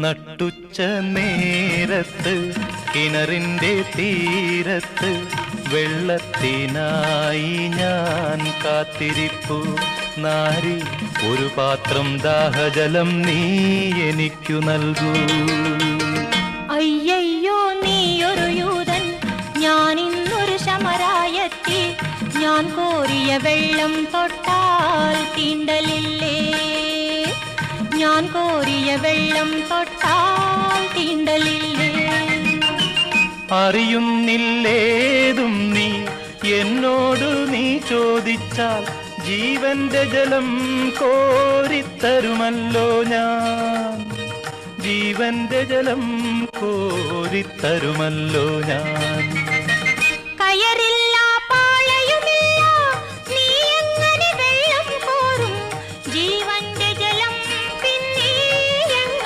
നട്ടുച്ച നേരത്ത് കിണറിൻ്റെ തീരത്ത് വെള്ളത്തിനായി ഞാൻ കാത്തിരിപ്പു നാരി, ഒരു പാത്രം ദാഹജലം നീ എനിക്കു നൽകൂ. അയ്യയ്യോ നീയൊരു യൂതൻ, ഞാൻ ഇന്നൊരു ശമരായത്തി, ഞാൻ കോരിയ വെള്ളം തൊട്ടാൽ തീണ്ടലില്ലേ, ഞാൻ കോരിയ വെള്ളം തൊട്ടാൽ തീണ്ടലില്ലേ. അറിയുന്നില്ലേതും നീ എന്നോട് നീ ചോദിച്ചാൽ ജീവന്റെ ജലം കോരിത്തരുമല്ലോ ഞാൻ, ജീവന്റെ ജലം കോരിത്തരുമല്ലോ ഞാൻ.